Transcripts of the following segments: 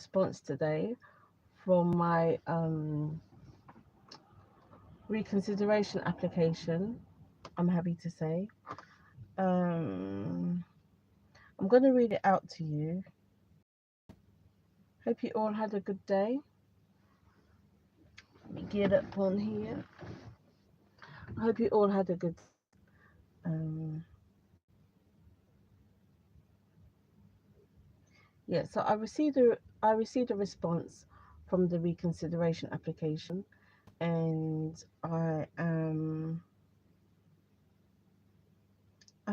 response today from my reconsideration application, I'm happy to say. I'm going to read it out to you. Hope you all had a good day. Let me get up on here. I hope you all had a good yeah, so I received a response from the reconsideration application, and I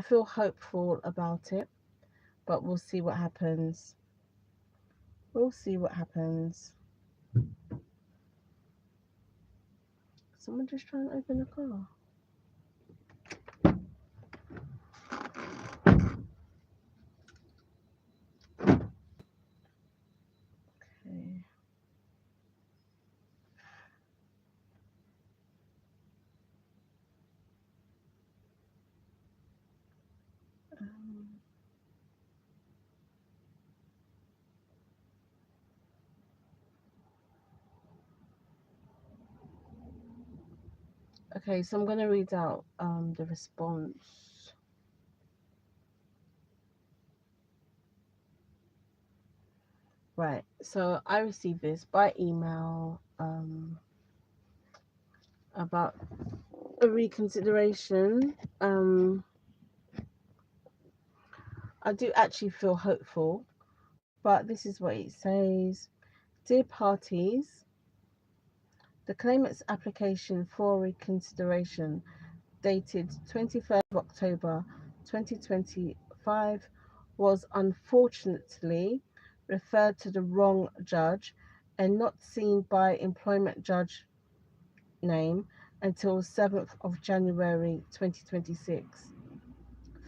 feel hopeful about it, but we'll see what happens. We'll see what happens. Someone just trying to open the car. Okay. Um, okay, so I'm going to read out the response. Right, so I received this by email about a reconsideration. I do actually feel hopeful, but this is what it says. Dear parties, the claimant's application for reconsideration dated 21st of October 2025 was unfortunately referred to the wrong judge and not seen by employment judge name until 7th of January 2026.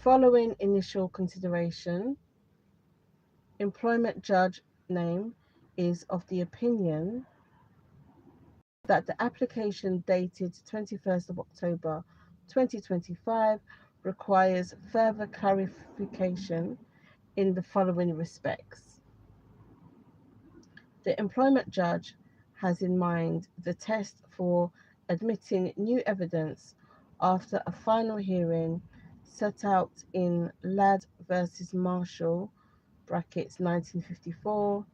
Following initial consideration, employment judge name is of the opinion that the application dated 21st of October 2025 requires further clarification in the following respects. The employment judge has in mind the test for admitting new evidence after a final hearing set out in Ladd versus Marshall brackets 1954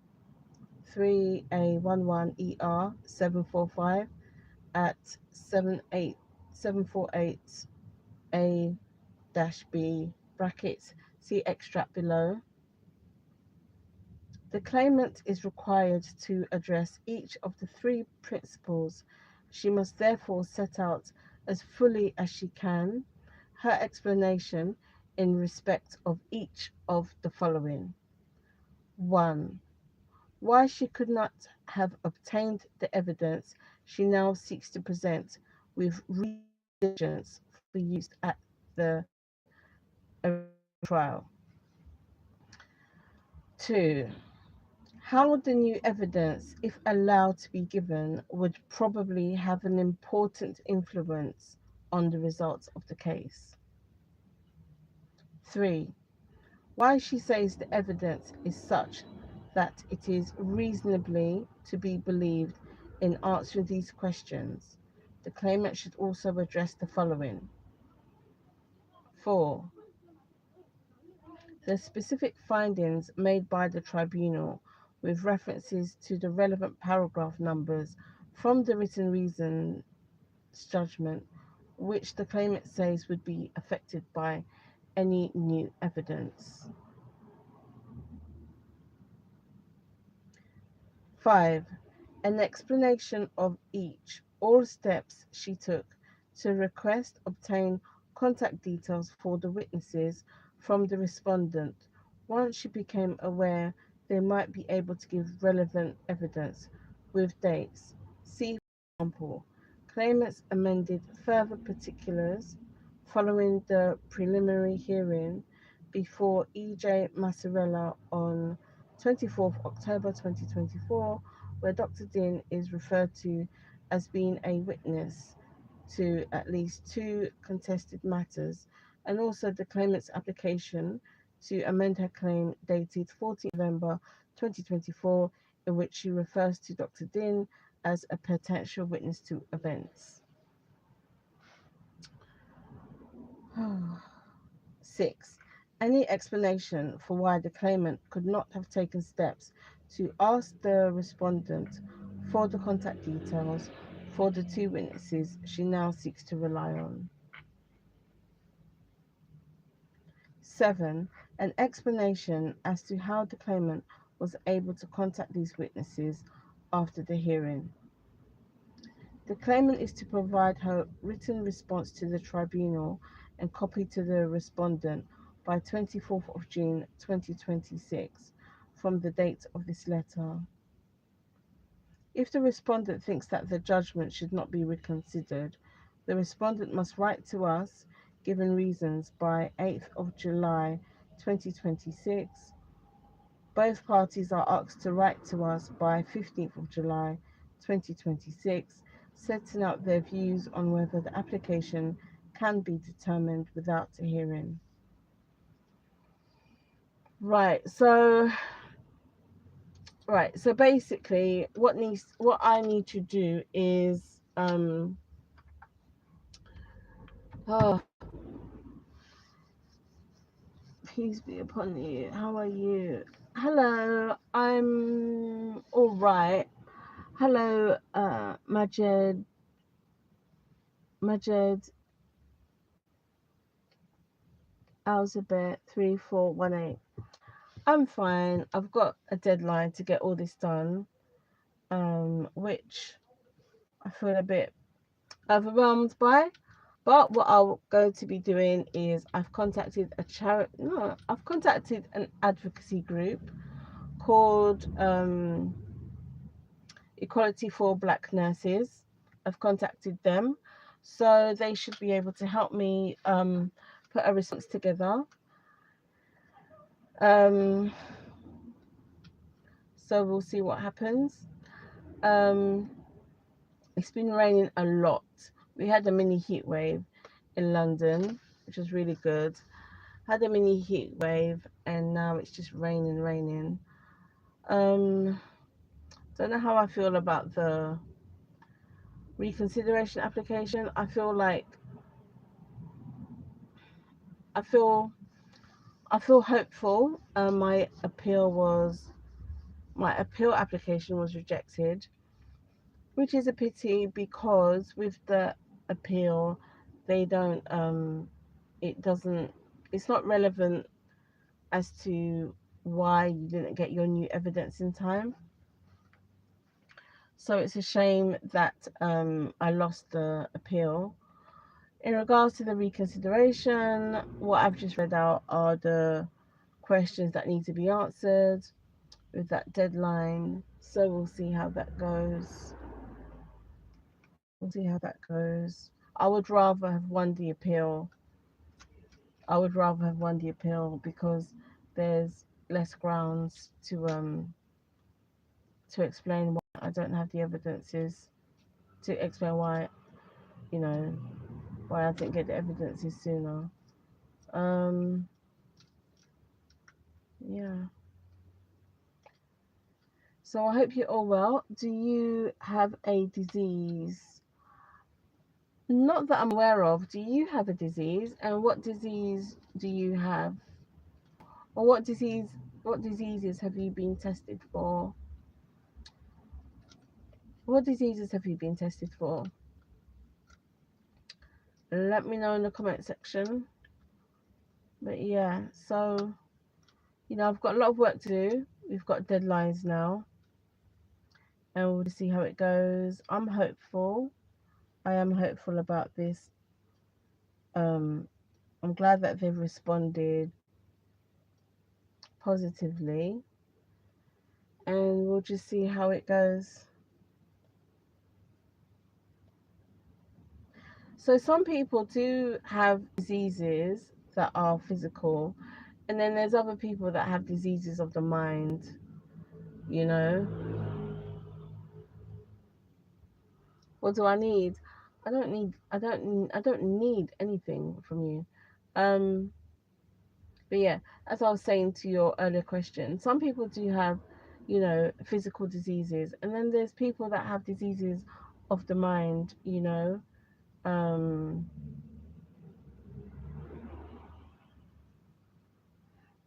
3A11ER 745 at 748A-B brackets, see extract below. The claimant is required to address each of the three principles. She must therefore set out as fully as she can her explanation in respect of each of the following. 1. Why she could not have obtained the evidence she now seeks to present with diligence for use at the trial. 2. How the new evidence, if allowed to be given, would probably have an important influence on the results of the case. 3. Why she says the evidence is such that it is reasonably to be believed in answering these questions. The claimant should also address the following. 4. The specific findings made by the tribunal with references to the relevant paragraph numbers from the written reasons judgment, which the claimant says would be affected by any new evidence. 5. An explanation of all steps she took to request, obtain contact details for the witnesses from the respondent once she became aware they might be able to give relevant evidence with dates. See, for example, claimants amended further particulars following the preliminary hearing before E.J. Massarella on 24th October 2024, where Dr. Din is referred to as being a witness to at least two contested matters, and also the claimant's application to amend her claim dated 14th November 2024, in which she refers to Dr. Din as a potential witness to events. 6. Any explanation for why the claimant could not have taken steps to ask the respondent for the contact details for the two witnesses she now seeks to rely on. 7. An explanation as to how the claimant was able to contact these witnesses after the hearing. The claimant is to provide her written response to the tribunal and copy to the respondent by 24th of June 2026 from the date of this letter. If the respondent thinks that the judgment should not be reconsidered, the respondent must write to us, given reasons, by 8th of July 2026. Both parties are asked to write to us by 15th of July 2026, setting out their views on whether the application can be determined without a hearing. Right, so basically what I need to do is oh, peace be upon you. How are you? Hello, I'm all right. Hello, Majed Alzabet 3418. I'm fine. I've got a deadline to get all this done, which I feel a bit overwhelmed by. But what I'm going to be doing is I've contacted I've contacted an advocacy group called Equality for Black Nurses. I've contacted them, so they should be able to help me put a response together. So we'll see what happens. It's been raining a lot. We had a mini heat wave in London, which was really good. Had a mini heat wave, and now it's just raining. Don't know how I feel about the reconsideration application. I feel hopeful. My appeal application was rejected, which is a pity because with the appeal, they don't it's not relevant as to why you didn't get your new evidence in time. So it's a shame that I lost the appeal. In regards to the reconsideration, what I've just read out are the questions that need to be answered with that deadline. So we'll see how that goes. I would rather have won the appeal. Because there's less grounds to explain why I don't have the evidences, to explain why, why I didn't get the evidences sooner. Yeah. So I hope you're all well. Do you have a disease? Not that I'm aware of. Do you have a disease? And what disease do you have? Or what diseases have you been tested for? What diseases have you been tested for? Let me know in the comment section. But yeah, so I've got a lot of work to do. We've got deadlines now, and we'll see how it goes. I'm hopeful. I am hopeful about this. I'm glad that they've responded positively, and we'll just see how it goes. So some people do have diseases that are physical, and then there's other people that have diseases of the mind. What do I need? I don't need anything from you. But yeah, as I was saying to your earlier question, some people do have physical diseases, and then there's people that have diseases of the mind. um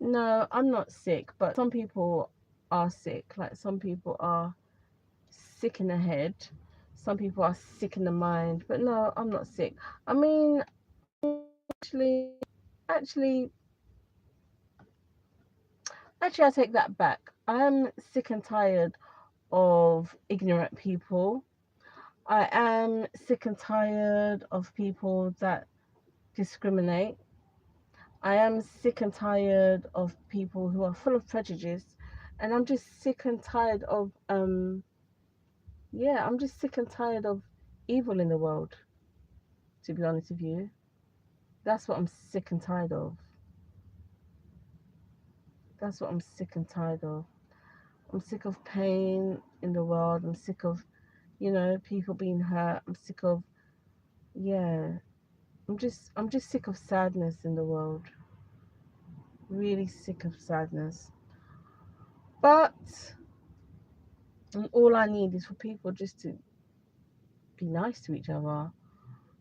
no, I'm not sick, but some people are sick. Like, some people are sick in the head, some people are sick in the mind, but no, I'm not sick. I mean, actually actually I take that back. I'm sick and tired of ignorant people. I am sick and tired of people that discriminate. I am sick and tired of people who are full of prejudice, and I'm just sick and tired of yeah, I'm just sick and tired of evil in the world, to be honest with you. That's what I'm sick and tired of. That's what I'm sick and tired of. I'm sick of pain in the world. I'm sick of, people being hurt. I'm sick of, yeah. I'm just sick of sadness in the world. Really sick of sadness. But all I need is for people just to be nice to each other,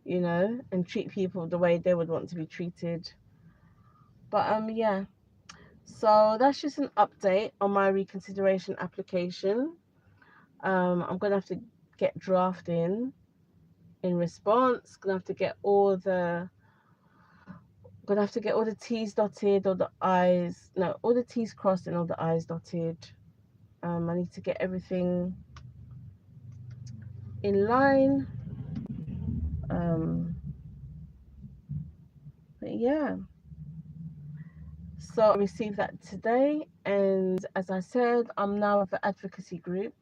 and treat people the way they would want to be treated. But yeah. So that's just an update on my reconsideration application. I'm gonna have to get drafting in response. Gonna have to get all the T's dotted, all the I's, no, all the T's crossed and all the I's dotted. I need to get everything in line. Um, but yeah, so I received that today, and as I said, I'm now with an advocacy group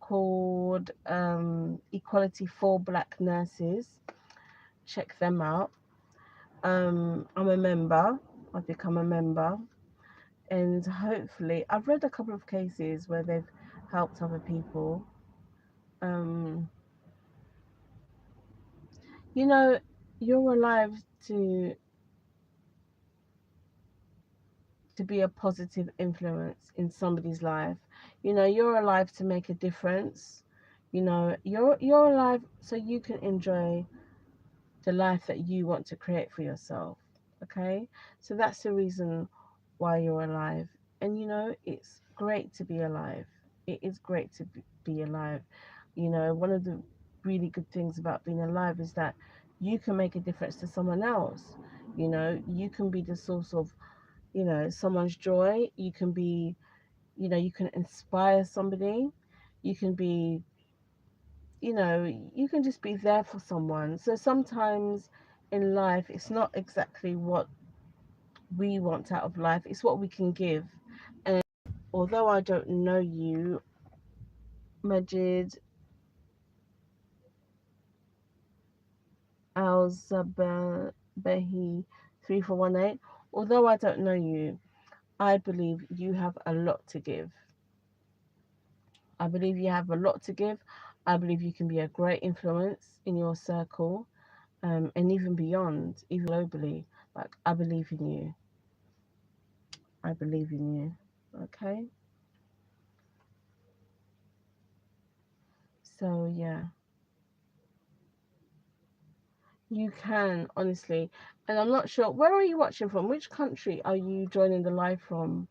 called Equality for Black Nurses. Check them out. I'm a member. I've become a member, and hopefully, I've read a couple of cases where they've helped other people. Um, you know, you're alive to to be a positive influence in somebody's life. You're alive to make a difference. You're alive so you can enjoy the life that you want to create for yourself. Okay? So that's the reason why you're alive. And it's great to be alive. It is great to be alive. One of the really good things about being alive is that you can make a difference to someone else. You can be the source of, someone's joy. You can be, you can inspire somebody. You can be, you can just be there for someone. So sometimes in life, it's not exactly what we want out of life, it's what we can give. And although I don't know you, Majid Al Zabahi 3418, although I don't know you, I believe you have a lot to give. I believe you have a lot to give. I believe you can be a great influence in your circle, and even beyond, even globally. Like, I believe in you. I believe in you. Okay? So, yeah, you can, honestly. And I'm not sure, where are you watching from? Which country are you joining the live from?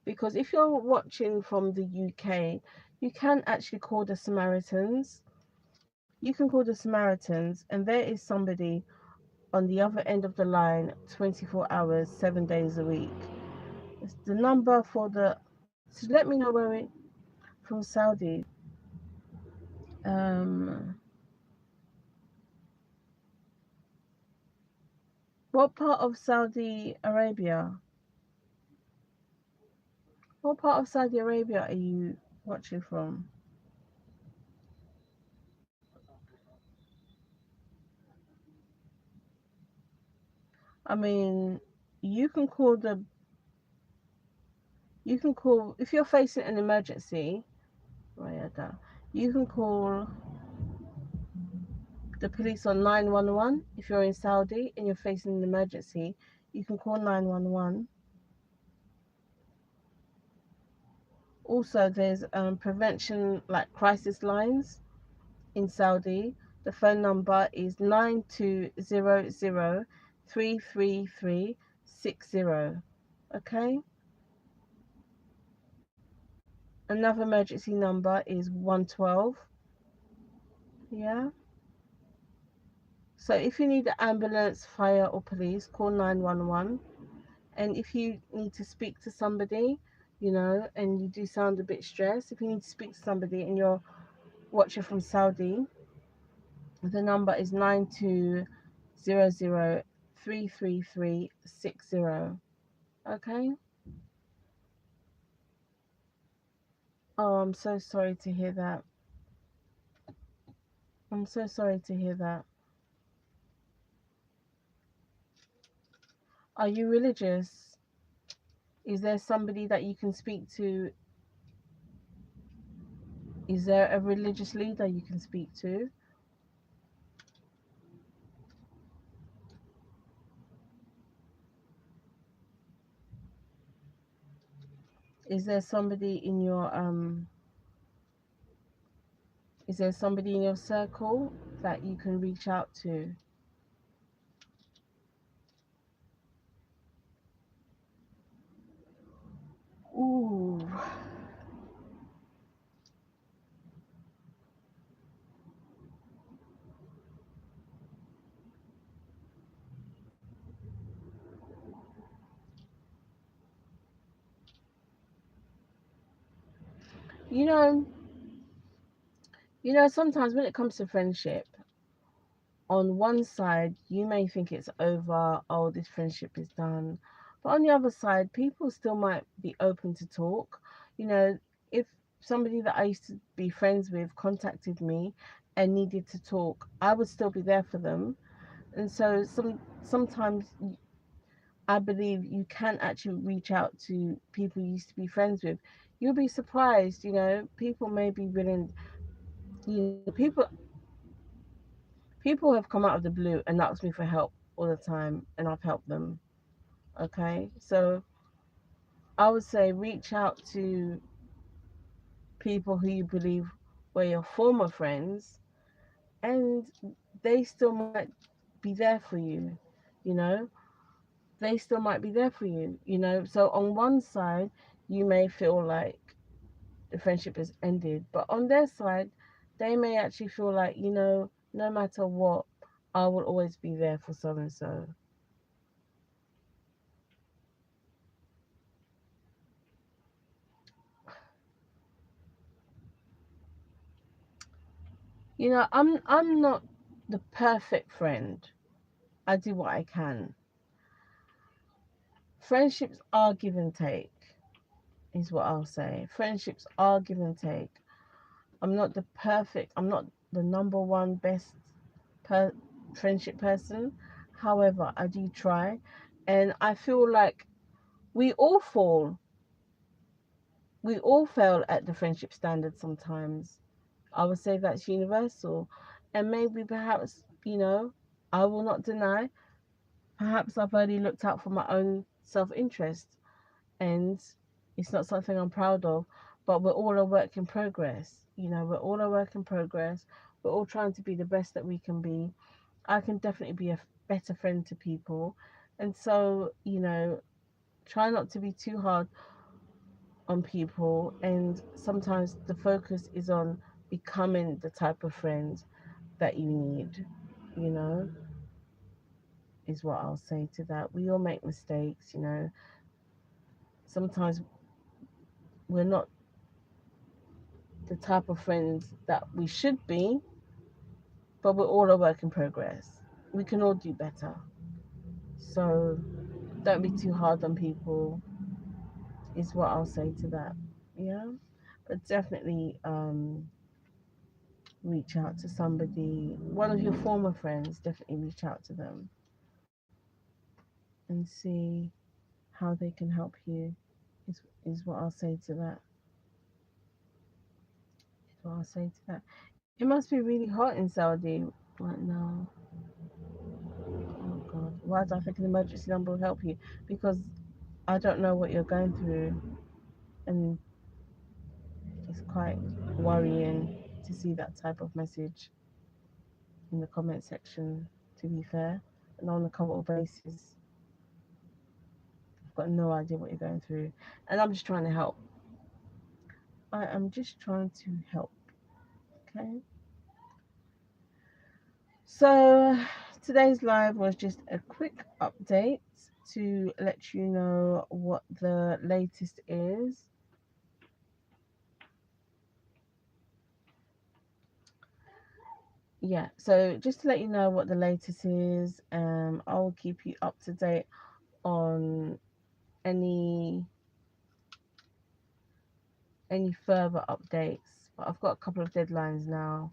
Because if you're watching from the UK, you can actually call the Samaritans. You can call the Samaritans, and there is somebody on the other end of the line 24 hours, 7 days a week. It's the number for the. So let me know where it from Saudi. Um, what part of Saudi Arabia? What part of Saudi Arabia are you watching from? I mean, you can call the. You can call if you're facing an emergency. Rayada. You can call the police on 911 if you're in Saudi and you're facing an emergency. You can call 911. Also, there's prevention, like crisis lines in Saudi. The phone number is 9200 333 60. Okay. Another emergency number is 112. Yeah. So if you need an ambulance, fire, or police, call 911. And if you need to speak to somebody, and you do sound a bit stressed, if you need to speak to somebody and you're watching from Saudi, the number is 9200 333 60. Okay. Oh, I'm so sorry to hear that. I'm so sorry to hear that. Are you religious? Is there somebody that you can speak to? Is there a religious leader you can speak to? Is there somebody in your is there somebody in your circle that you can reach out to? Ooh. You know, sometimes when it comes to friendship, on one side you may think it's over, oh, this friendship is done. But on the other side, people still might be open to talk. You know, if somebody that I used to be friends with contacted me and needed to talk, I would still be there for them. And so sometimes I believe you can actually reach out to people you used to be friends with. You'll be surprised, people may be willing, people have come out of the blue and asked me for help all the time, and I've helped them. Okay, so I would say reach out to people who you believe were your former friends, and they still might be there for you. You know, they still might be there for you. So on one side, you may feel like the friendship has ended, but on their side, they may actually feel like, no matter what, I will always be there for so and so. I'm not the perfect friend. I do what I can. Friendships are give and take, is what I'll say. Friendships are give and take. I'm not the number one best per friendship person. However, I do try, and I feel like we all fall. We all fail at the friendship standard sometimes. I would say that's universal. And maybe perhaps, I will not deny, perhaps I've only looked out for my own self interest, and it's not something I'm proud of, but we're all a work in progress. We're all a work in progress. We're all trying to be the best that we can be. I can definitely be a better friend to people. And so, try not to be too hard on people. And sometimes the focus is on becoming the type of friend that you need, you know, is what I'll say to that. We all make mistakes. Sometimes we're not the type of friends that we should be, but we're all a work in progress. We can all do better. So don't be too hard on people, is what I'll say to that. Yeah. But definitely reach out to somebody, one of your former friends, definitely reach out to them and see how they can help you, is what I'll say to that. Is what I'll say to that. It must be really hot in Saudi right now. Oh God. Why do I think an emergency number will help you? Because I don't know what you're going through, and It's quite worrying to see that type of message in the comment section, to be fair. And on a couple basis, I've got no idea what you're going through. And I'm just trying to help. I am just trying to help. Okay. So today's live was just a quick update to let you know what the latest is. Yeah, so just to let you know what the latest is, I'll keep you up to date on any further updates. But I've got a couple of deadlines now.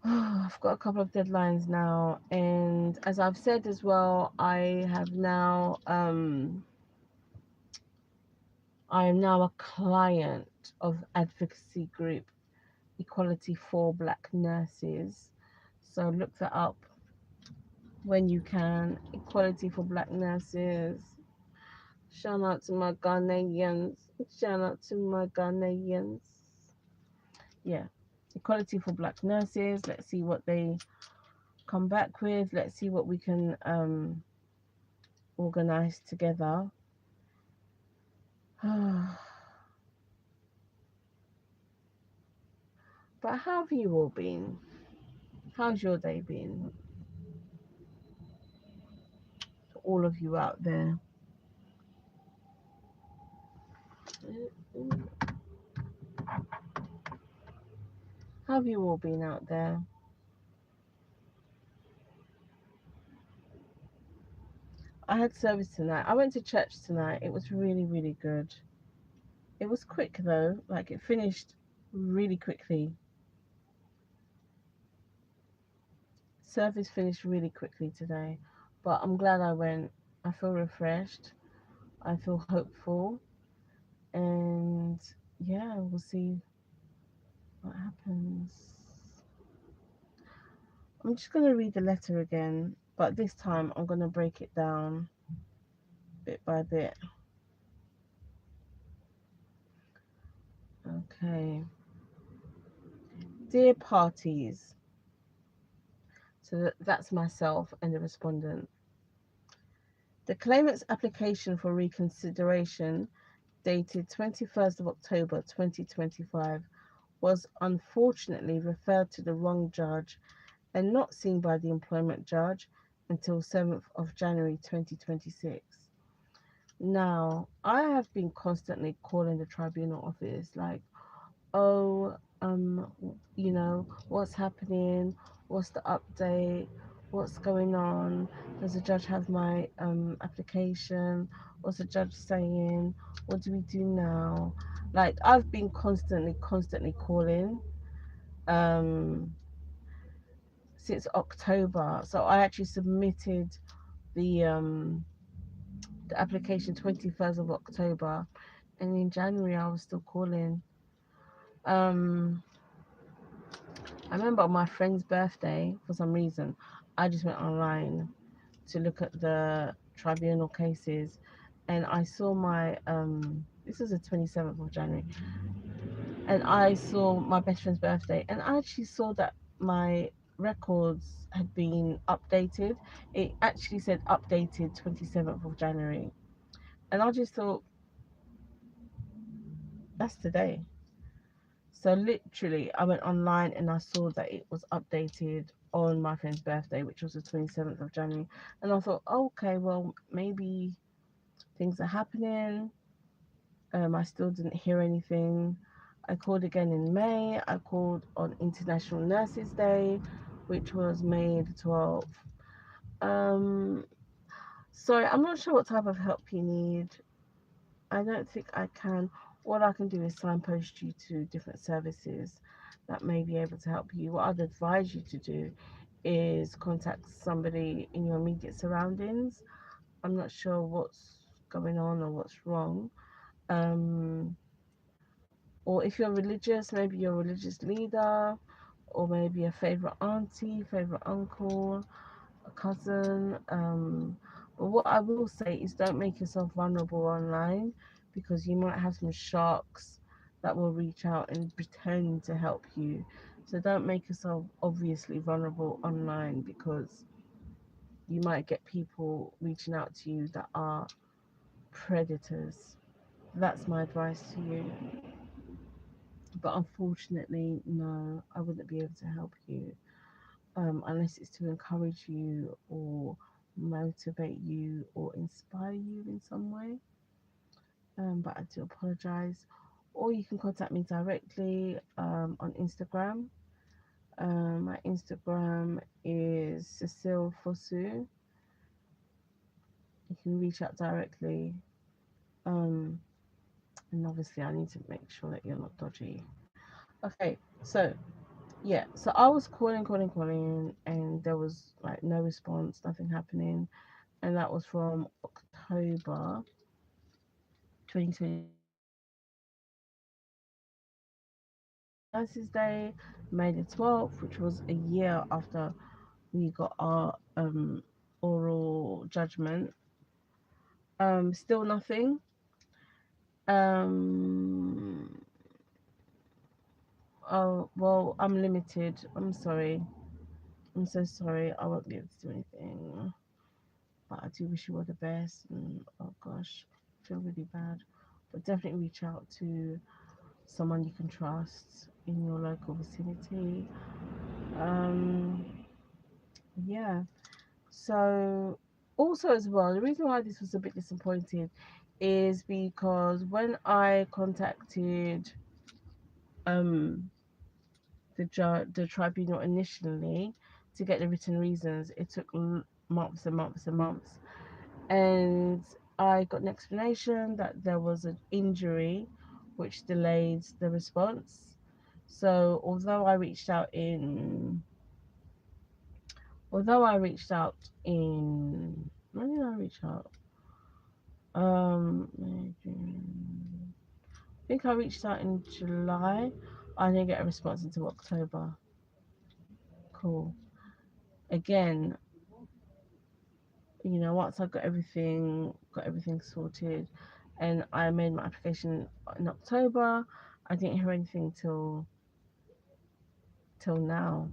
I've got a couple of deadlines now, and as I've said as well, I am now a client of advocacy group Equality for Black Nurses. So look that up when you can. Equality for Black Nurses. Shout out to my Ghanaians. Shout out to my Ghanaians. Yeah. Equality for Black Nurses. Let's see what they come back with. Let's see what we can organize together. But how have you all been? How's your day been? To all of you out there. How have you all been out there? I had service tonight. I went to church tonight. It was really, really good. It was quick though. Like it finished really quickly. Service finished really quickly today. But I'm glad I went. I feel refreshed. I feel hopeful. And yeah, we'll see what happens. I'm just going to read the letter again, but this time I'm going to break it down bit by bit. Okay. Dear parties, so that's myself and the respondent. The claimant's application for reconsideration, dated 21st of October 2025, was unfortunately referred to the wrong judge and not seen by the employment judge until 7th of January 2026. Now, I have been constantly calling the tribunal office like, oh, what's happening? What's the update? What's going on? Does the judge have my application? What's the judge saying? What do we do now? Like, I've been constantly calling since October. So I actually submitted the application 21st of October, and in January I was still calling. I remember on my friend's birthday, for some reason, I just went online to look at the tribunal cases, and I saw my this was the 27th of January, and I saw my best friend's birthday, and I actually saw that my records had been updated. It actually said updated 27th of January, and I just thought that's today. So literally, I went online and I saw that it was updated on my friend's birthday, which was the 27th of January. And I thought, oh, okay, well, maybe things are happening. I still didn't hear anything. I called again in May. I called on International Nurses Day, which was May the 12th. Sorry, I'm not sure what type of help you need. I don't think I can. All I can do is signpost you to different services that may be able to help you. What I'd advise you to do is contact somebody in your immediate surroundings. I'm not sure what's going on or what's wrong. Or if you're religious, maybe your religious leader, or maybe a favorite auntie, favorite uncle, a cousin. But what I will say is don't make yourself vulnerable online, because you might have some sharks that will reach out and pretend to help you. So don't make yourself obviously vulnerable online, because you might get people reaching out to you that are predators. That's my advice to you. But unfortunately, no, I wouldn't be able to help you, unless it's to encourage you or motivate you or inspire you in some way. But I do apologize. Or you can contact me directly on Instagram. My Instagram is Cecile Fosu. You can reach out directly. Um, and obviously, I need to make sure that you're not dodgy. Okay, so yeah, so I was calling, and there was like no response, nothing happening, and that was from October 2025. Nurses Day, May the 12th, which was a year after we got our oral judgment. Still nothing. Um, oh well, I'm limited. I'm sorry. I'm so sorry. I won't be able to do anything. But I do wish you all the best. And oh gosh, I feel really bad. But definitely reach out to someone you can trust in your local vicinity. Um, yeah. So also as well, the reason why this was a bit disappointing is because when I contacted um the tribunal initially to get the written reasons, it took months and months and months, and I got an explanation that there was an injury which delayed the response. So although I reached out in when did I reach out? May, June. I think I reached out in July. I didn't get a response until October. Cool. Again, once I got everything sorted, and I made my application in October, I didn't hear anything till now.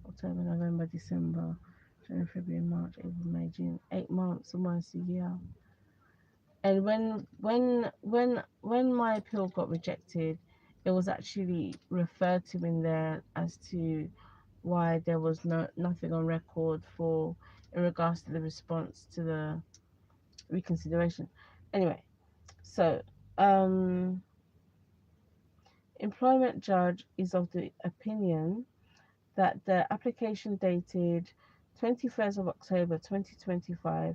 October, November, December, January, February, March, April, May, June. 8 months, almost a year. And when my appeal got rejected, it was actually referred to in there as to why there was nothing on record for in regards to the response to the reconsideration. Anyway, so employment judge is of the opinion that the application dated 21st of October 2025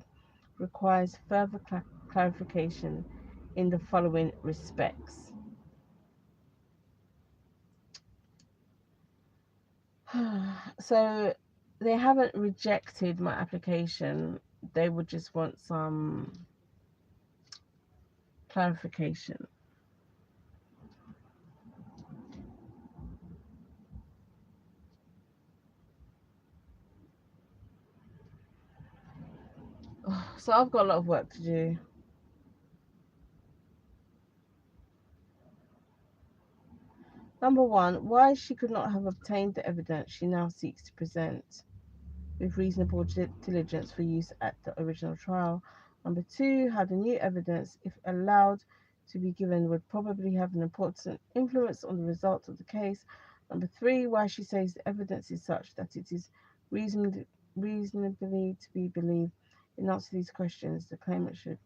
requires further clarification in the following respects. So they haven't rejected my application, they would just want some clarification. So I've got a lot of work to do. Number one, why she could not have obtained the evidence she now seeks to present with reasonable diligence for use at the original trial. Number two, how the new evidence, if allowed to be given, would probably have an important influence on the result of the case. Number three, why she says the evidence is such that it is reasonably to be believed. In answer to these questions, the claimant should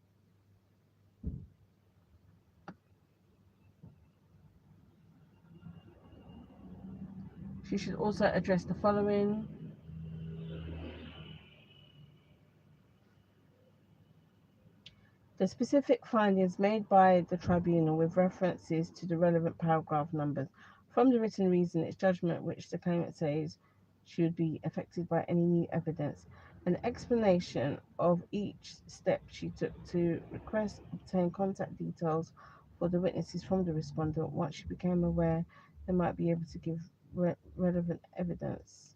also address the following. The specific findings made by the tribunal with references to the relevant paragraph numbers from the written reason, its judgment which the claimant says should be affected by any new evidence, an explanation of each step she took to request obtain contact details for the witnesses from the respondent once she became aware they might be able to give relevant evidence.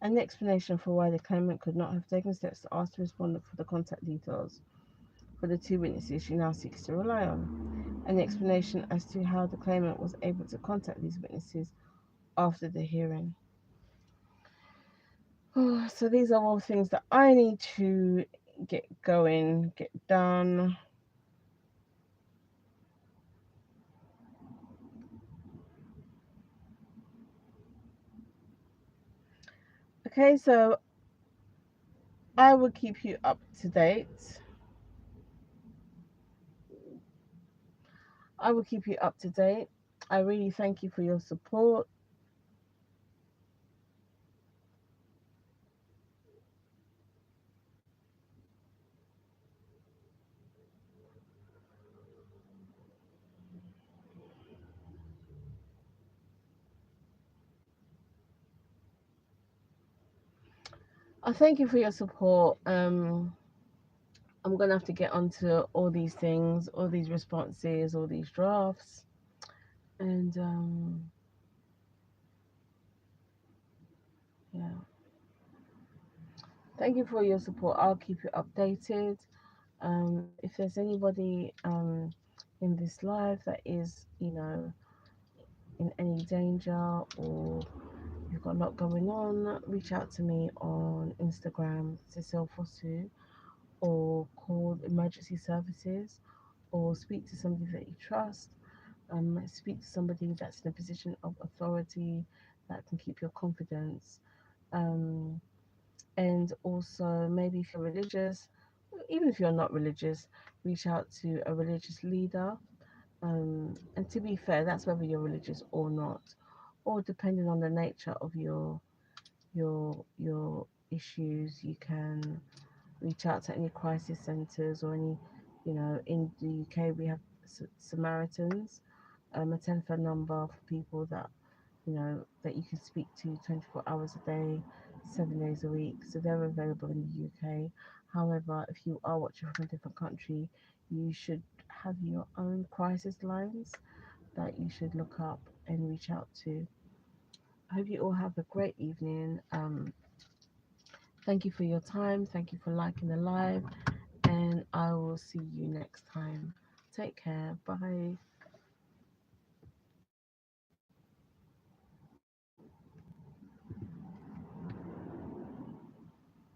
An explanation for why the claimant could not have taken steps to ask the respondent for the contact details for the two witnesses she now seeks to rely on. An explanation as to how the claimant was able to contact these witnesses after the hearing. So these are all things that I need to get going, get done. Okay, so I will keep you up to date. I will keep you up to date. I really thank you for your support. I thank you for your support. I'm gonna have to get onto all these things, all these responses, all these drafts, and yeah. Thank you for your support. I'll keep you updated. If there's anybody in this live that is, in any danger or you've got a lot going on, reach out to me on Instagram, Cecile Fosu, or call emergency services, or speak to somebody that you trust. Speak to somebody that's in a position of authority that can keep your confidence. Um, and also, maybe if you're religious, even if you're not religious, reach out to a religious leader. And to be fair, that's whether you're religious or not, or depending on the nature of your issues, you can reach out to any crisis centres or any, in the UK we have Samaritans, a telephone number for people that that you can speak to 24 hours a day, 7 days a week. So they're available in the UK. However, if you are watching from a different country, you should have your own crisis lines that you should look up and reach out to. I hope you all have a great evening. Thank you for your time. Thank you for liking the live, and I will see you next time. Take care. Bye.